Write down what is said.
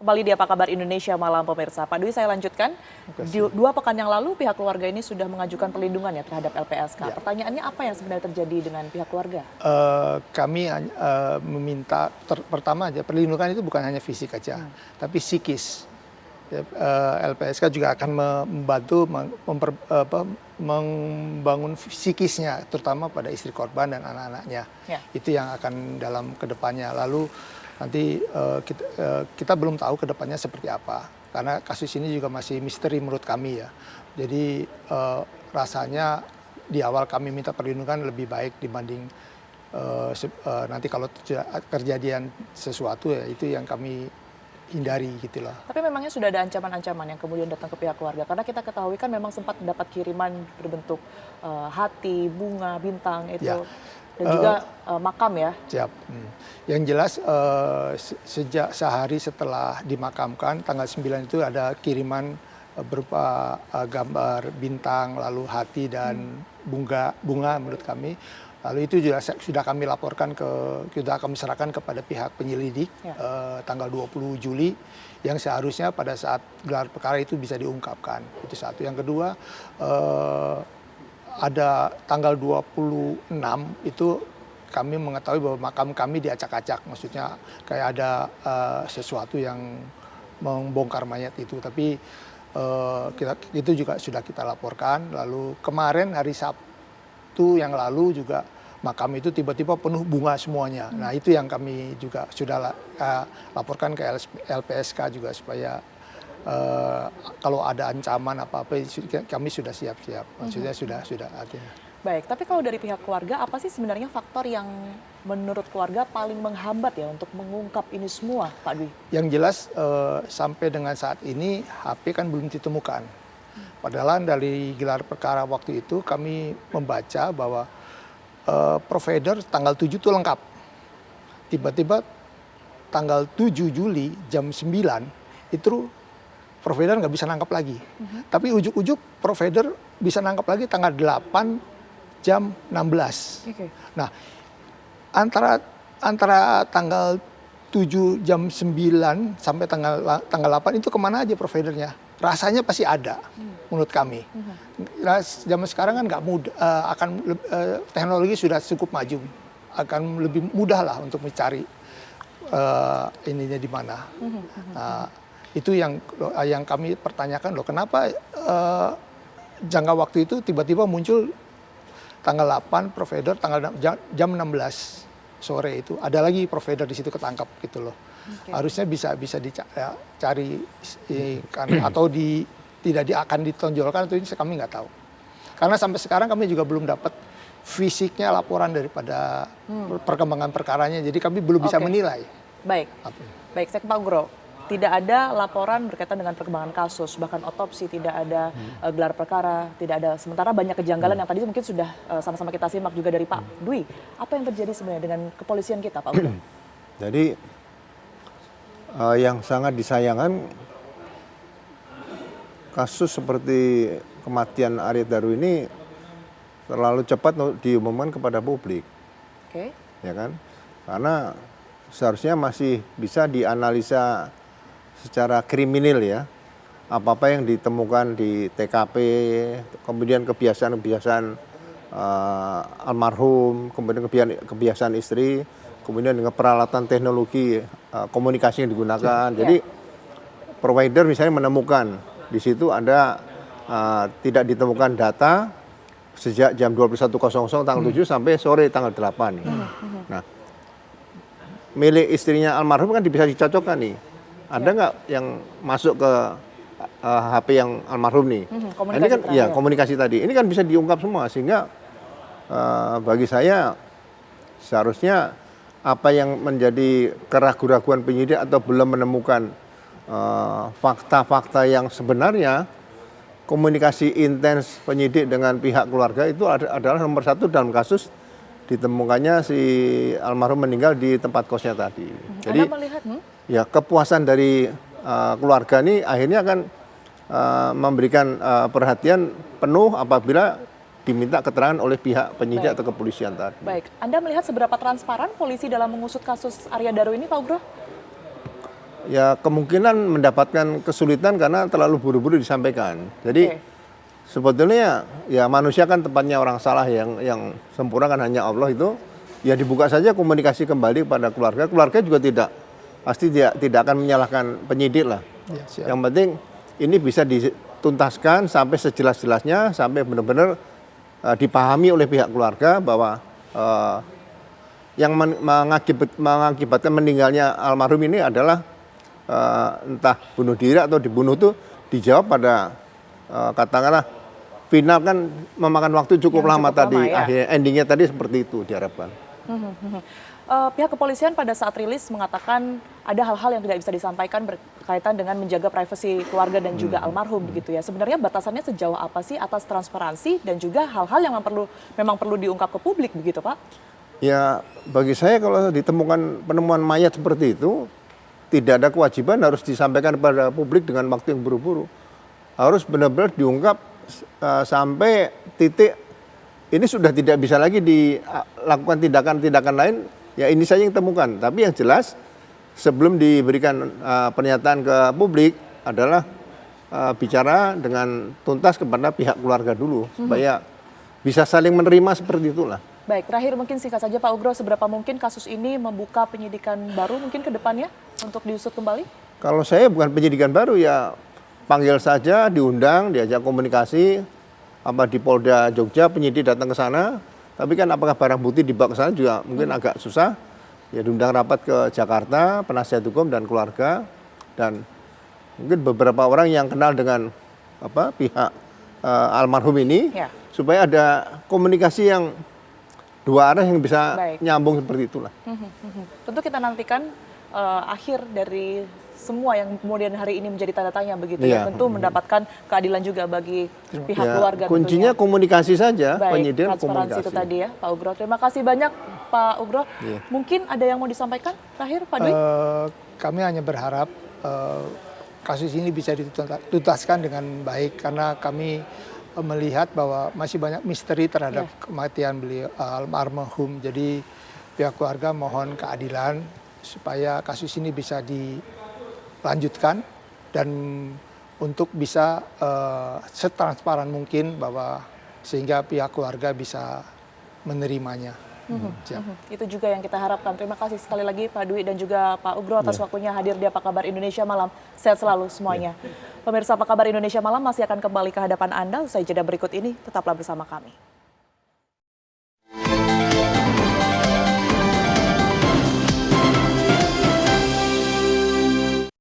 kembali di Apa Kabar Indonesia Malam pemirsa. Pak Dwi, saya lanjutkan. 2 pekan yang lalu pihak keluarga ini sudah mengajukan perlindungan ya terhadap LPSK. Ya. Pertanyaannya apa yang sebenarnya terjadi dengan pihak keluarga? Kami meminta, pertama aja perlindungan itu bukan hanya fisik aja, tapi psikis. LPSK juga akan membantu membangun psikisnya, terutama pada istri korban dan anak-anaknya. Ya. Itu yang akan dalam kedepannya. Lalu nanti kita belum tahu kedepannya seperti apa, karena kasus ini juga masih misteri menurut kami ya. Jadi rasanya di awal kami minta perlindungan lebih baik dibanding nanti kalau kejadian sesuatu ya itu yang kami hindari gitu loh. Tapi memangnya sudah ada ancaman-ancaman yang kemudian datang ke pihak keluarga? Karena kita ketahui kan memang sempat mendapat kiriman berbentuk hati, bunga, bintang itu. Ya. Dan juga makam ya. Siap. Yang jelas sejak sehari setelah dimakamkan tanggal 9 itu ada kiriman berupa gambar bintang, lalu hati dan bunga menurut kami. Lalu itu juga sudah kami laporkan sudah kami serahkan kepada pihak penyelidik tanggal 20 Juli yang seharusnya pada saat gelar perkara itu bisa diungkapkan. Itu satu. Yang kedua, ada tanggal 26 itu kami mengetahui bahwa makam kami diacak-acak. Maksudnya kayak ada sesuatu yang membongkar mayat itu. Tapi itu juga sudah kita laporkan. Lalu kemarin hari Sabtu yang lalu juga makam itu tiba-tiba penuh bunga semuanya. Nah itu yang kami juga sudah laporkan ke LPSK juga supaya kalau ada ancaman apa-apa kami sudah siap-siap. Maksudnya sudah artinya. Baik, tapi kalau dari pihak keluarga apa sih sebenarnya faktor yang menurut keluarga paling menghambat ya untuk mengungkap ini semua, Pak Dwi? Yang jelas sampai dengan saat ini HP kan belum ditemukan. Padahal dari gelar perkara waktu itu kami membaca bahwa provider tanggal 7 itu lengkap. Tiba-tiba tanggal 7 Juli jam 9 itu provider nggak bisa nangkap lagi. Tapi ujuk-ujuk provider bisa nangkap lagi tanggal 8 jam 16. Okay. Nah, antara tanggal 7 jam 9 sampai tanggal 8 itu kemana aja providernya? Rasanya pasti ada menurut kami. Nah, zaman sekarang kan nggak mudah, teknologi sudah cukup maju, akan lebih mudah lah untuk mencari ininya di mana. Itu yang kami pertanyakan loh, kenapa jangka waktu itu tiba-tiba muncul tanggal 8 provider, jam 16 sore itu ada lagi provider di situ ketangkap gitu loh. Okay. Harusnya bisa dicari atau tidak akan ditonjolkan atau ini kami nggak tahu. Karena sampai sekarang kami juga belum dapat fisiknya laporan daripada perkembangan perkaranya, jadi kami belum bisa menilai. Baik, saya ke Pak Gro. Tidak ada laporan berkaitan dengan perkembangan kasus, bahkan otopsi, tidak ada gelar perkara, tidak ada. Sementara banyak kejanggalan yang tadi mungkin sudah sama-sama kita simak juga dari Pak Dwi. Apa yang terjadi sebenarnya dengan kepolisian kita, Pak Gro? Jadi yang sangat disayangkan kasus seperti kematian Arie Daru ini terlalu cepat diumumkan kepada publik. Oke. Ya kan? Karena seharusnya masih bisa dianalisa secara kriminal ya. Apa-apa yang ditemukan di TKP, kemudian kebiasaan-kebiasaan almarhum, kemudian kebiasaan istri, kemudian dengan peralatan teknologi komunikasi yang digunakan. Jadi provider misalnya menemukan di situ ada tidak ditemukan data sejak jam 21.00 tanggal 7 sampai sore tanggal 8. Nah, milik istrinya almarhum kan bisa dicocokkan nih. Ada nggak yang masuk ke HP yang almarhum nih? Ini kan komunikasi tadi. Ini kan bisa diungkap semua sehingga bagi saya seharusnya apa yang menjadi keraguan-raguan penyidik atau belum menemukan fakta-fakta yang sebenarnya, komunikasi intens penyidik dengan pihak keluarga itu adalah nomor satu dalam kasus ditemukannya si almarhum meninggal di tempat kosnya tadi. Jadi Anda melihat, ya kepuasan dari keluarga ini akhirnya akan memberikan perhatian penuh apabila diminta keterangan oleh pihak penyidik atau kepolisian tadi. Baik, Anda melihat seberapa transparan polisi dalam mengusut kasus Arie Daru ini, Pak Ugro? ya kemungkinan mendapatkan kesulitan karena terlalu buru-buru disampaikan. Jadi Oke. sebetulnya ya manusia kan tempatnya orang salah, yang sempurna kan hanya Allah itu. Ya dibuka saja komunikasi kembali kepada keluarga. Keluarga juga pasti tidak akan menyalahkan penyidik lah. Ya, siap. Yang penting ini bisa dituntaskan sampai sejelas-jelasnya, sampai benar-benar dipahami oleh pihak keluarga bahwa yang mengakibatkan meninggalnya almarhum ini adalah entah bunuh diri atau dibunuh, itu dijawab pada katakanlah final kan memakan waktu cukup Yang lama cukup tadi, lama, ya. akhirnya endingnya tadi seperti itu diharapkan. Pihak kepolisian pada saat rilis mengatakan ada hal-hal yang tidak bisa disampaikan berkaitan dengan menjaga privasi keluarga dan juga almarhum begitu ya. Sebenarnya batasannya sejauh apa sih atas transparansi dan juga hal-hal yang memang perlu diungkap ke publik begitu Pak? Ya bagi saya kalau ditemukan penemuan mayat seperti itu, tidak ada kewajiban harus disampaikan kepada publik dengan waktu yang buru-buru. Harus benar-benar diungkap sampai titik ini sudah tidak bisa lagi dilakukan tindakan-tindakan lain, ya ini saja yang temukan. Tapi yang jelas sebelum diberikan pernyataan ke publik adalah bicara dengan tuntas kepada pihak keluarga dulu, supaya bisa saling menerima seperti itulah. Baik, terakhir mungkin singkat saja Pak Ugro, seberapa mungkin kasus ini membuka penyidikan baru mungkin ke depannya untuk diusut kembali? Kalau saya bukan penyidikan baru, ya panggil saja, diundang, diajak komunikasi, di Polda Jogja penyidik datang ke sana, tapi kan apakah barang bukti dibawa ke sana juga mungkin agak susah. Ya diundang rapat ke Jakarta, penasihat hukum dan keluarga, dan mungkin beberapa orang yang kenal dengan pihak almarhum ini, Ya. supaya ada komunikasi yang dua arah yang bisa Baik. nyambung seperti itulah. Tentu kita nantikan akhir dari semua yang kemudian hari ini menjadi tanda tanya begitu ya. Iya. Tentu mendapatkan keadilan juga bagi pihak Ya, keluarga kuncinya tentunya. komunikasi saja, Baik, penyidik transparansi komunikasi. itu tadi ya Pak Ugro. Terima kasih banyak Pak Ugro. Iya. Mungkin ada yang mau disampaikan terakhir Pak Dwi? Kami hanya berharap kasus ini bisa dituntaskan dengan baik karena kami melihat bahwa masih banyak misteri terhadap kematian beliau almarhum. Jadi pihak keluarga mohon keadilan supaya kasus ini bisa dilanjutkan dan untuk bisa setransparan mungkin bahwa sehingga pihak keluarga bisa menerimanya. Siap. Itu juga yang kita harapkan. Terima kasih sekali lagi Pak Dwi dan juga Pak Ugro atas waktunya hadir di Apa Kabar Indonesia Malam. Sehat selalu semuanya. Pemirsa Apa Kabar Indonesia Malam masih akan kembali ke hadapan Anda usai jeda berikut ini. Tetaplah bersama kami.